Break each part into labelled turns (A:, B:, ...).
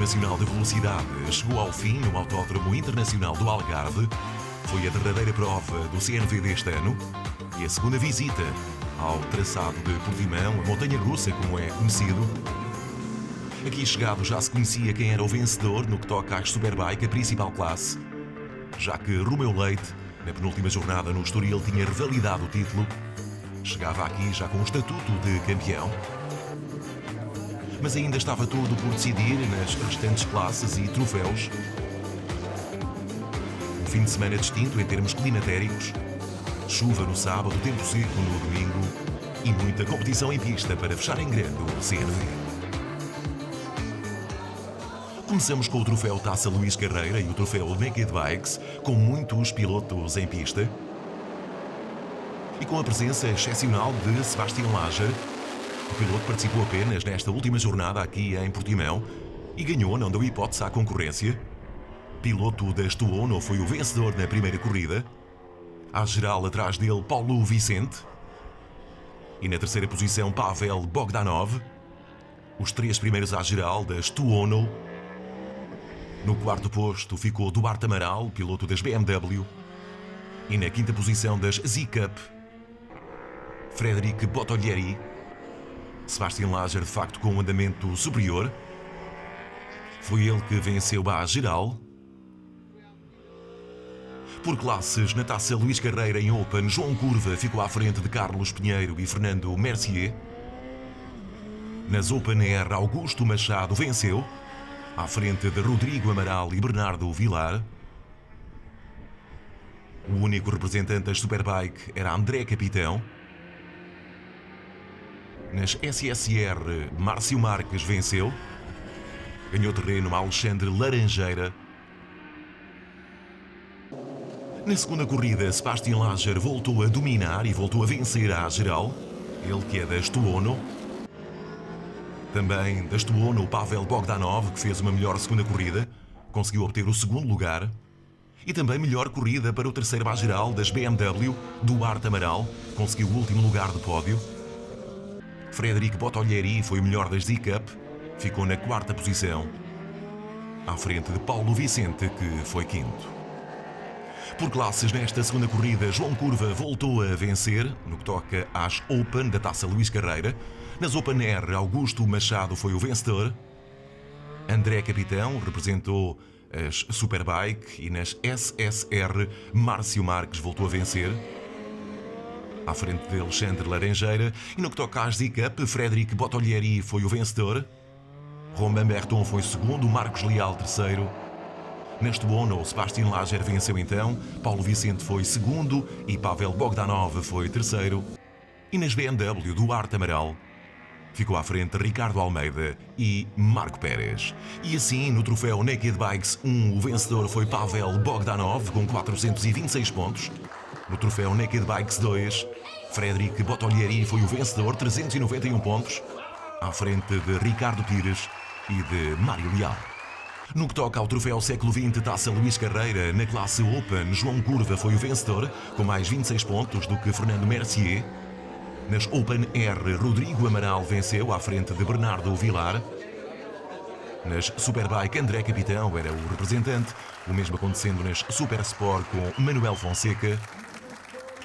A: Nacional de Velocidade chegou ao fim no Autódromo Internacional do Algarve. Foi a derradeira prova do CNV deste ano e a segunda visita ao traçado de Portimão, a montanha-russa como é conhecido. Aqui chegado já se conhecia quem era o vencedor no que toca às Superbike, a principal classe, já que Romeu Leite, na penúltima jornada no Estoril, tinha revalidado o título. Chegava aqui já com o estatuto de campeão. Mas ainda estava tudo por decidir nas restantes classes e troféus. Um fim de semana distinto em termos climatéricos. Chuva no sábado, tempo seco no domingo e muita competição em pista para fechar em grande o CNV. Começamos com o troféu Taça Luís Carreira e o troféu Naked Bikes, com muitos pilotos em pista e com a presença excepcional de Sebastian Lager. O piloto participou apenas nesta última jornada aqui em Portimão e ganhou, não deu hipótese à concorrência. Piloto da Stuono foi o vencedor na primeira corrida. À geral, atrás dele, Paulo Vicente. E na terceira posição, Pavel Bogdanov. Os três primeiros à geral da Stuono. No quarto posto ficou Duarte Amaral, piloto das BMW. E na quinta posição das Z-Cup, Frédéric Bottolieri. Sebastian Lager, de facto, com um andamento superior. Foi ele que venceu à geral. Por classes, na Taça Luís Carreira em Open, João Curva ficou à frente de Carlos Pinheiro e Fernando Mercier. Nas Open Air, Augusto Machado venceu, à frente de Rodrigo Amaral e Bernardo Vilar. O único representante das Superbike era André Capitão. Nas SSR, Márcio Marques venceu. Ganhou terreno Alexandre Laranjeira. Na segunda corrida, Sebastian Lager voltou a dominar e voltou a vencer à geral. Ele que é da Stuono. Também da Stuono, o Pavel Bogdanov, que fez uma melhor segunda corrida, conseguiu obter o segundo lugar. E também melhor corrida para o terceiro à geral das BMW, Duarte Amaral, conseguiu o último lugar do pódio. Frédéric Bottolieri foi o melhor das Z-Cup, ficou na quarta posição, à frente de Paulo Vicente, que foi quinto. Por classes, nesta segunda corrida, João Curva voltou a vencer, no que toca às Open da Taça Luís Carreira. Nas Open Air, Augusto Machado foi o vencedor. André Capitão representou as Superbike e nas SSR, Márcio Marques voltou a vencer, à frente de Alexandre Laranjeira. E no que toca às Z-Cup, Frédéric Bottolieri foi o vencedor. Romain Berton foi segundo, Marcos Leal terceiro. Neste Stuono, Sebastian Lager venceu então, Paulo Vicente foi segundo e Pavel Bogdanov foi terceiro. E nas BMW, Duarte Amaral ficou à frente Ricardo Almeida e Marco Pérez. E assim, no troféu Naked Bikes 1, o vencedor foi Pavel Bogdanov com 426 pontos. No troféu Naked Bikes 2, Frédéric Bottolieri foi o vencedor, 391 pontos, à frente de Ricardo Pires e de Mário Leal. No que toca ao troféu Século XX Taça Luís Carreira, na classe Open, João Curva foi o vencedor, com mais 26 pontos do que Fernando Mercier. Nas Open R, Rodrigo Amaral venceu, à frente de Bernardo Vilar. Nas Superbike, André Capitão era o representante, o mesmo acontecendo nas Super Sport com Manuel Fonseca.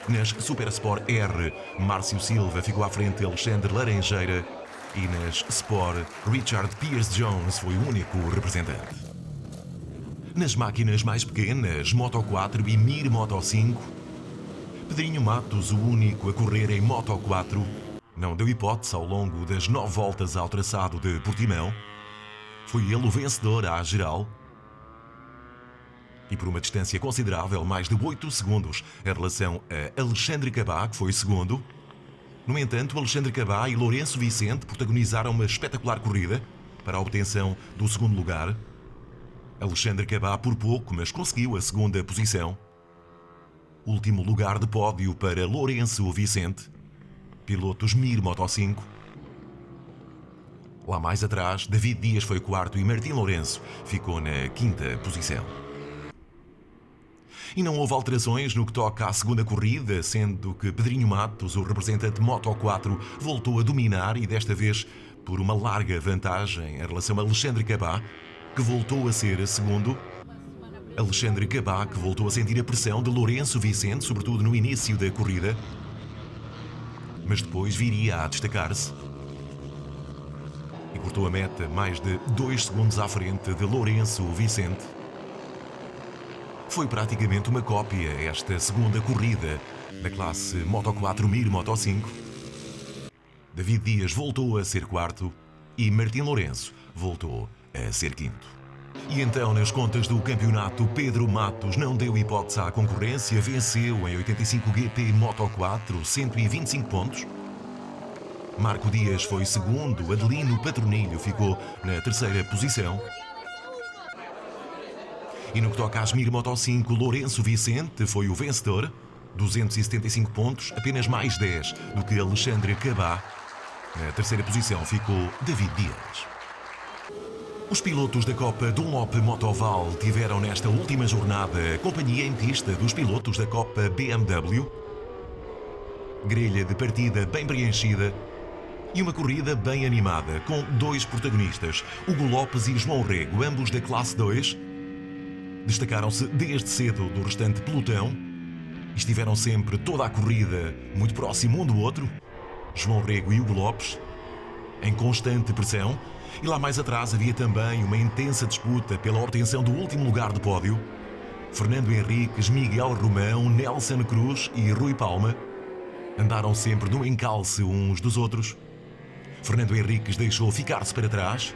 A: Nas Super Sport R, Márcio Silva ficou à frente de Alexandre Laranjeira. E nas Sport, Richard Pierce Jones foi o único representante. Nas máquinas mais pequenas, Moto 4 e Mir Moto 5, Pedrinho Matos, o único a correr em Moto 4, não deu hipótese ao longo das 9 voltas ao traçado de Portimão. Foi ele o vencedor à geral. E por uma distância considerável, mais de 8 segundos, em relação a Alexandre Cabá, que foi segundo. No entanto, Alexandre Cabá e Lourenço Vicente protagonizaram uma espetacular corrida para a obtenção do segundo lugar. Alexandre Cabá por pouco, mas conseguiu a segunda posição. Último lugar de pódio para Lourenço Vicente, pilotos Mir Moto 5. Lá mais atrás, David Dias foi quarto e Martim Lourenço ficou na quinta posição. E não houve alterações no que toca à segunda corrida, sendo que Pedrinho Matos, o representante Moto 4, voltou a dominar e desta vez por uma larga vantagem em relação a Alexandre Cabá, que voltou a ser segundo. Alexandre Cabá, que voltou a sentir a pressão de Lourenço Vicente, sobretudo no início da corrida, mas depois viria a destacar-se e cortou a meta mais de 2 segundos à frente de Lourenço Vicente. Foi praticamente uma cópia esta segunda corrida da classe Moto 4 Mir Moto 5. David Dias voltou a ser quarto e Martim Lourenço voltou a ser quinto. E então, nas contas do campeonato, Pedro Matos não deu hipótese à concorrência, venceu em 85 GP Moto 4, 125 pontos. Marco Dias foi segundo, Adelino Patronilho ficou na terceira posição. E no que toca às Mir Moto 5, Lourenço Vicente foi o vencedor, 275 pontos, apenas mais 10 do que Alexandre Cabá. Na terceira posição ficou David Dias. Os pilotos da Copa Dunlop Motoval tiveram nesta última jornada a companhia em pista dos pilotos da Copa BMW. Grelha de partida bem preenchida e uma corrida bem animada, com 2 protagonistas, Hugo Lopes e João Rego, ambos da classe 2. Destacaram-se desde cedo do restante pelotão e estiveram sempre toda a corrida muito próximo um do outro. João Rego e Hugo Lopes em constante pressão, e lá mais atrás havia também uma intensa disputa pela obtenção do último lugar do pódio. Fernando Henriques, Miguel Romão, Nelson Cruz e Rui Palma andaram sempre no encalce uns dos outros. Fernando Henriques deixou ficar-se para trás.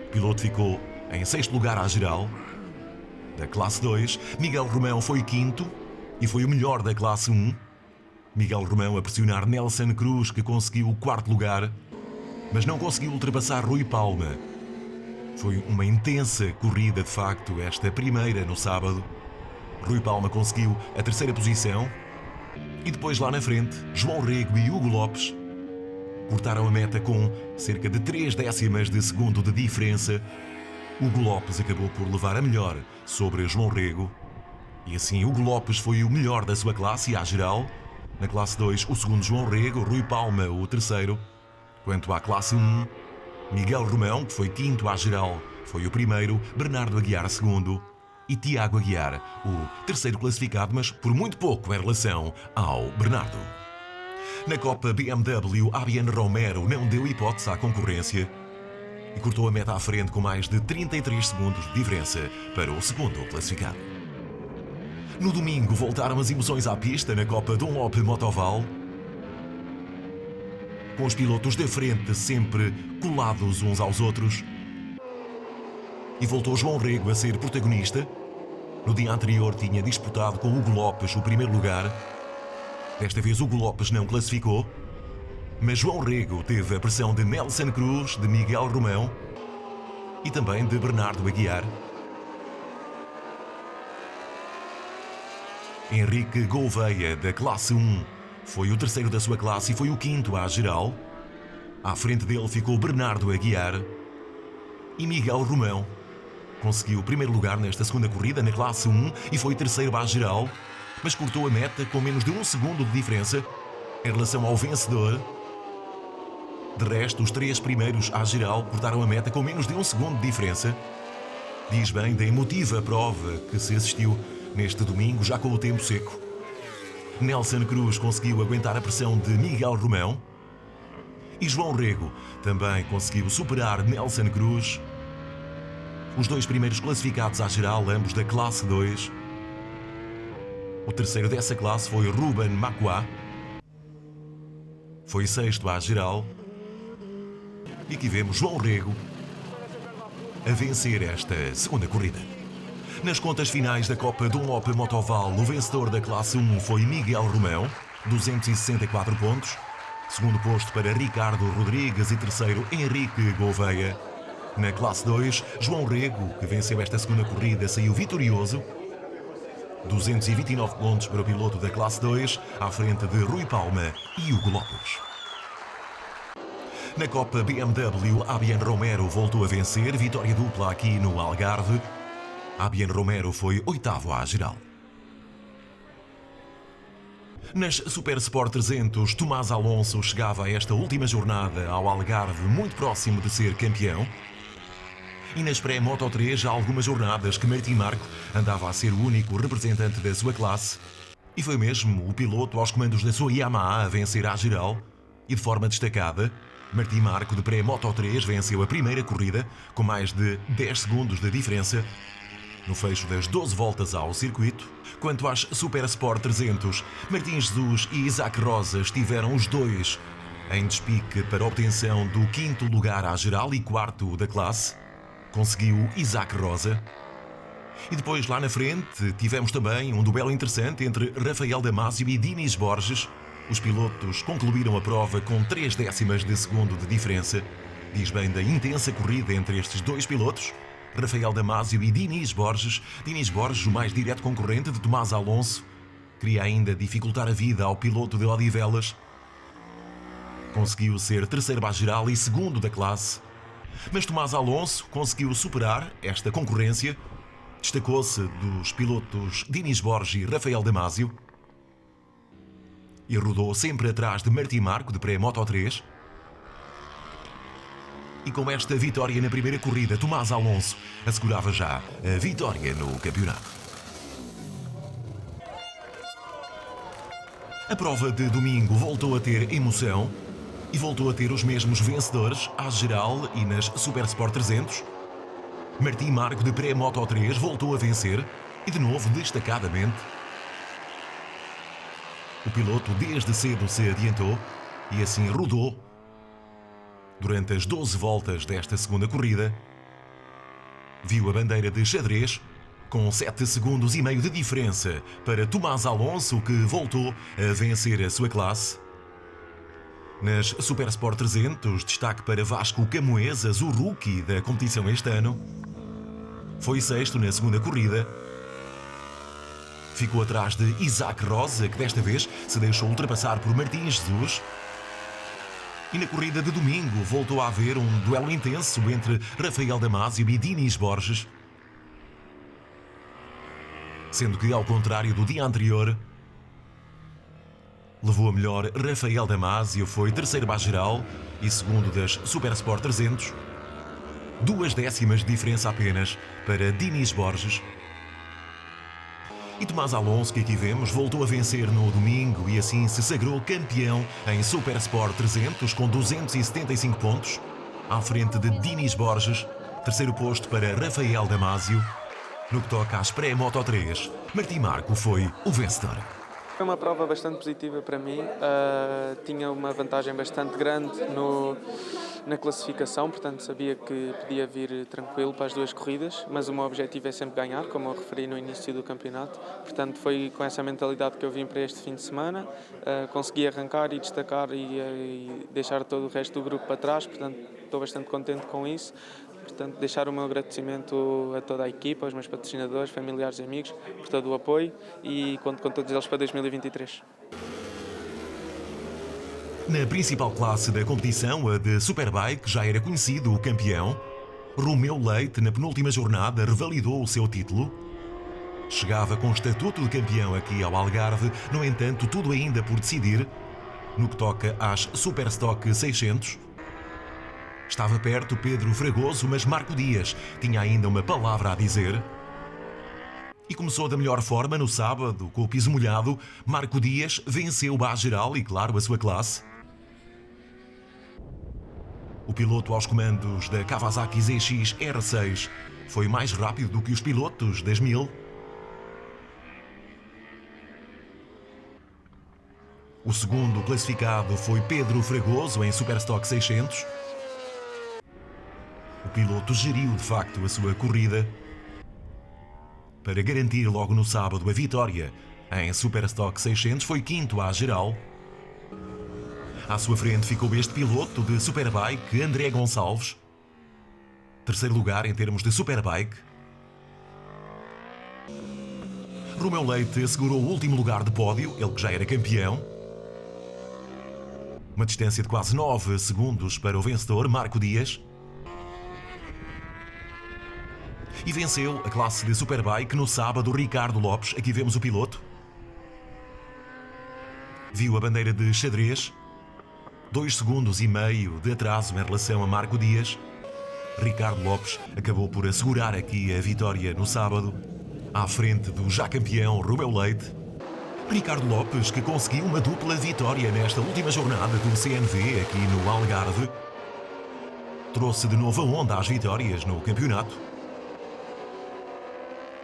A: O piloto ficou em 6º lugar à geral da classe 2. Miguel Romão foi quinto e foi o melhor da classe 1. Miguel Romão a pressionar Nelson Cruz, que conseguiu o 4º lugar, mas não conseguiu ultrapassar Rui Palma. Foi uma intensa corrida, de facto, esta primeira no sábado. Rui Palma conseguiu a 3ª posição e depois lá na frente, João Rego e Hugo Lopes cortaram a meta com cerca de 3 décimas de segundo de diferença. Hugo Lopes acabou por levar a melhor sobre João Rego e assim Hugo Lopes foi o melhor da sua classe à geral. Na classe 2, o segundo João Rego, Rui Palma o terceiro. Quanto à classe 1, Miguel Romão, que foi quinto à geral, foi o primeiro, Bernardo Aguiar segundo e Tiago Aguiar o terceiro classificado, mas por muito pouco em relação ao Bernardo. Na Copa BMW, Abian Romero não deu hipótese à concorrência e cortou a meta à frente com mais de 33 segundos de diferença para o segundo classificado. No domingo voltaram as emoções à pista na Copa Dunlop Motoval, com os pilotos da frente sempre colados uns aos outros. E voltou João Rego a ser protagonista. No dia anterior tinha disputado com Hugo Lopes o primeiro lugar. Desta vez Hugo Lopes não classificou, mas João Rego teve a pressão de Nelson Cruz, de Miguel Romão e também de Bernardo Aguiar. Henrique Gouveia, da classe 1, foi o terceiro da sua classe e foi o quinto à geral. À frente dele ficou Bernardo Aguiar e Miguel Romão. Conseguiu o primeiro lugar nesta segunda corrida na classe 1 e foi terceiro à geral, mas cortou a meta com menos de 1 segundo de diferença em relação ao vencedor. De resto, os 3 primeiros à geral cortaram a meta com menos de 1 segundo de diferença. Diz bem da emotiva prova que se assistiu neste domingo, já com o tempo seco. Nelson Cruz conseguiu aguentar a pressão de Miguel Romão e João Rego também conseguiu superar Nelson Cruz. Os 2 primeiros classificados à geral, ambos da classe 2. O terceiro dessa classe foi Ruben Macuá. Foi 6º à geral. E aqui vemos João Rego a vencer esta segunda corrida. Nas contas finais da Copa Dunlop Motoval, o vencedor da classe 1 foi Miguel Romão, 264 pontos. Segundo posto para Ricardo Rodrigues e terceiro Henrique Gouveia. Na classe 2, João Rego, que venceu esta segunda corrida, saiu vitorioso. 229 pontos para o piloto da classe 2, à frente de Rui Palma e Hugo Lopes. Na Copa BMW, Abian Romero voltou a vencer, vitória dupla aqui no Algarve. Abian Romero foi 8º à geral. Nas Super Sport 300, Tomás Alonso chegava a esta última jornada ao Algarve muito próximo de ser campeão. E nas pré-Moto 3 já há algumas jornadas que Martim Marco andava a ser o único representante da sua classe. E foi mesmo o piloto aos comandos da sua Yamaha a vencer à geral. E de forma destacada, Martim Marco de pré-Moto 3 venceu a primeira corrida com mais de 10 segundos de diferença no fecho das 12 voltas ao circuito. Quanto às Super Sport 300, Martim Jesus e Isaac Rosa estiveram os dois em despique para a obtenção do 5º lugar à geral e 4º da classe. Conseguiu Isaac Rosa. E depois, lá na frente, tivemos também um duelo interessante entre Rafael Damasio e Dinis Borges. Os pilotos concluíram a prova com 3 décimas de segundo de diferença. Diz bem da intensa corrida entre estes dois pilotos, Rafael Damasio e Dinis Borges. Dinis Borges, o mais direto concorrente de Tomás Alonso, queria ainda dificultar a vida ao piloto de Odivelas. Conseguiu ser terceiro à geral e segundo da classe. Mas Tomás Alonso conseguiu superar esta concorrência. Destacou-se dos pilotos Dinis Borges e Rafael Damasio e rodou sempre atrás de Martim Marco de pré-Moto 3. E com esta vitória na primeira corrida, Tomás Alonso assegurava já a vitória no campeonato. A prova de domingo voltou a ter emoção e voltou a ter os mesmos vencedores à geral e nas Super Sport 300. Martim Marco de pré-Moto 3 voltou a vencer e de novo destacadamente. O piloto desde cedo se adiantou e assim rodou durante as 12 voltas desta segunda corrida. Viu a bandeira de xadrez com 7 segundos e meio de diferença para Tomás Alonso, que voltou a vencer a sua classe. Nas Super Sport 300, destaque para Vasco Camoesas, o rookie da competição este ano. Foi sexto na segunda corrida. Ficou atrás de Isaac Rosa, que desta vez se deixou ultrapassar por Martim Jesus. E na corrida de domingo voltou a haver um duelo intenso entre Rafael Damasio e Dinis Borges. Sendo que, ao contrário do dia anterior, levou a melhor Rafael Damasio, foi terceiro à geral e segundo das Super Sport 300. 2 décimas de diferença apenas para Dinis Borges. E Tomás Alonso, que aqui vemos, voltou a vencer no domingo e assim se sagrou campeão em Super Sport 300 com 275 pontos, à frente de Dinis Borges. Terceiro posto para Rafael Damasio. No que toca às pré-Moto 3, Martim Marco foi o vencedor.
B: Foi uma prova bastante positiva para mim, tinha uma vantagem bastante grande na classificação, portanto sabia que podia vir tranquilo para as 2 corridas, mas o meu objetivo é sempre ganhar, como eu referi no início do campeonato, portanto foi com essa mentalidade que eu vim para este fim de semana, consegui arrancar e destacar e deixar todo o resto do grupo para trás, portanto estou bastante contente com isso. Portanto, deixar o meu agradecimento a toda a equipa, aos meus patrocinadores, familiares e amigos, por todo o apoio e conto com todos eles para 2023.
A: Na principal classe da competição, a de Superbike, já era conhecido o campeão. Romeu Leite, na penúltima jornada, revalidou o seu título. Chegava com estatuto de campeão aqui ao Algarve, no entanto, tudo ainda por decidir. No que toca às Superstock 600, estava perto Pedro Fragoso, mas Marco Dias tinha ainda uma palavra a dizer. E começou da melhor forma no sábado, com o piso molhado. Marco Dias venceu a geral e, claro, a sua classe. O piloto aos comandos da Kawasaki ZX R6 foi mais rápido do que os pilotos das 1000. O segundo classificado foi Pedro Fragoso em Superstock 600. O piloto geriu de facto a sua corrida para garantir logo no sábado a vitória em Superstock 600. Foi quinto à geral. À sua frente ficou este piloto de Superbike, André Gonçalves. Terceiro lugar em termos de Superbike. Romeu Leite assegurou o último lugar de pódio, ele que já era campeão. Uma distância de quase 9 segundos para o vencedor, Marco Dias. E venceu a classe de Superbike no sábado Ricardo Lopes. Aqui vemos o piloto. Viu a bandeira de xadrez. 2 segundos e meio de atraso em relação a Marco Dias. Ricardo Lopes acabou por assegurar aqui a vitória no sábado, à frente do já campeão Romeu Leite. Ricardo Lopes, que conseguiu uma dupla vitória nesta última jornada do CNV aqui no Algarve, trouxe de novo a onda às vitórias no campeonato.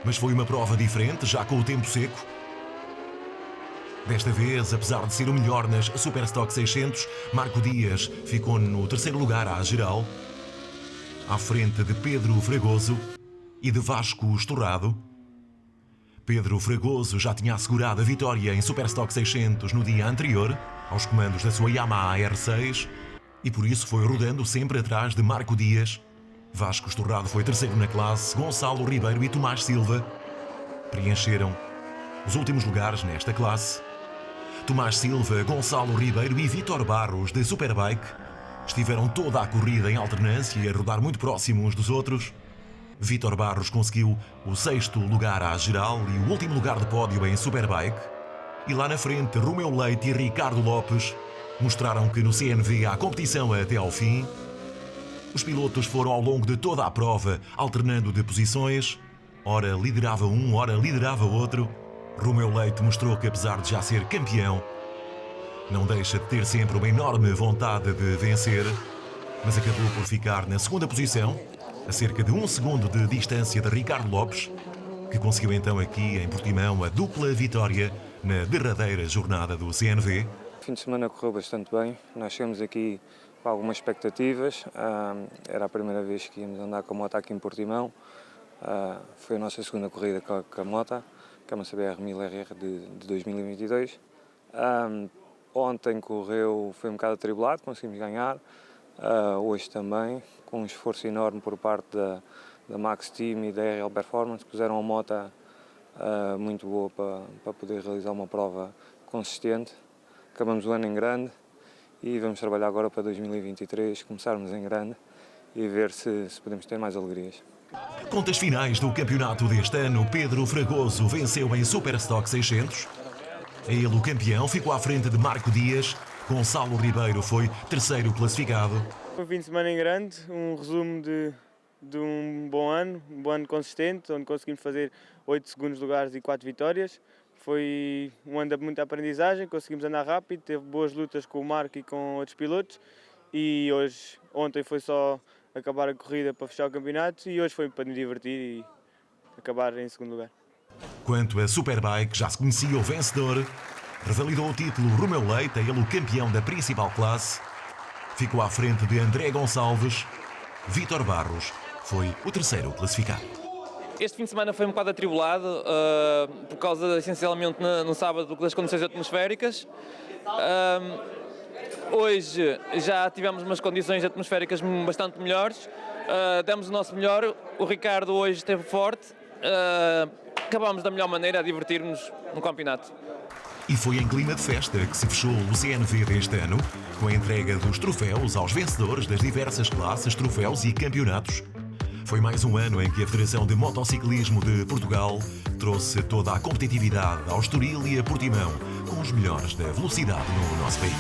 A: Mas foi uma prova diferente, já com o tempo seco. Desta vez, apesar de ser o melhor nas Superstock 600, Marco Dias ficou no terceiro lugar à geral, à frente de Pedro Fragoso e de Vasco Estorrado. Pedro Fragoso já tinha assegurado a vitória em Superstock 600 no dia anterior, aos comandos da sua Yamaha R6, e por isso foi rodando sempre atrás de Marco Dias. Vasco Estorrado foi terceiro na classe, Gonçalo Ribeiro e Tomás Silva preencheram os últimos lugares nesta classe. Tomás Silva, Gonçalo Ribeiro e Vítor Barros, de Superbike, estiveram toda a corrida em alternância e a rodar muito próximos dos outros. Vítor Barros conseguiu o sexto lugar à geral e o último lugar de pódio em Superbike. E lá na frente, Romeu Leite e Ricardo Lopes mostraram que no CNV há competição até ao fim. Os pilotos foram ao longo de toda a prova alternando de posições. Ora liderava um, ora liderava outro. Romeu Leite mostrou que, apesar de já ser campeão, não deixa de ter sempre uma enorme vontade de vencer, mas acabou por ficar na segunda posição, a cerca de 1 segundo de distância de Ricardo Lopes, que conseguiu então aqui em Portimão a dupla vitória na derradeira jornada do CNV.
C: O fim de semana correu bastante bem, nós chegamos aqui com algumas expectativas, era a primeira vez que íamos andar com a moto aqui em Portimão, foi a nossa segunda corrida com a moto, que é uma CBR 1000RR de 2022. Ontem foi um bocado atribulado, conseguimos ganhar, hoje também, com um esforço enorme por parte da Max Team e da RL Performance, que puseram a moto muito boa para poder realizar uma prova consistente. Acabamos o ano em grande e vamos trabalhar agora para 2023, começarmos em grande e ver se podemos ter mais alegrias.
A: Contas finais do campeonato deste ano, Pedro Fragoso venceu em Superstock 600. Ele, o campeão, ficou à frente de Marco Dias. Gonçalo Ribeiro foi terceiro classificado.
D: Foi um fim de semana em grande, um resumo de um bom ano consistente, onde conseguimos fazer 8 segundos lugares e 4 vitórias. Foi um ano de muita aprendizagem, conseguimos andar rápido, teve boas lutas com o Marco e com outros pilotos e ontem foi só acabar a corrida para fechar o campeonato e hoje foi para nos divertir e acabar em segundo lugar.
A: Quanto a Superbike, já se conhecia o vencedor. Revalidou o título Romeu Leite, ele o campeão da principal classe. Ficou à frente de André Gonçalves. Vítor Barros foi o terceiro classificado.
E: Este fim de semana foi um bocado atribulado, por causa, essencialmente, no sábado, das condições atmosféricas. Hoje já tivemos umas condições atmosféricas bastante melhores, demos o nosso melhor, o Ricardo hoje esteve forte, acabámos da melhor maneira a divertir-nos no campeonato.
A: E foi em clima de festa que se fechou o CNV deste ano, com a entrega dos troféus aos vencedores das diversas classes, troféus e campeonatos. Foi mais um ano em que a Federação de Motociclismo de Portugal trouxe toda a competitividade ao Estoril e a Portimão, com os melhores da velocidade no nosso país.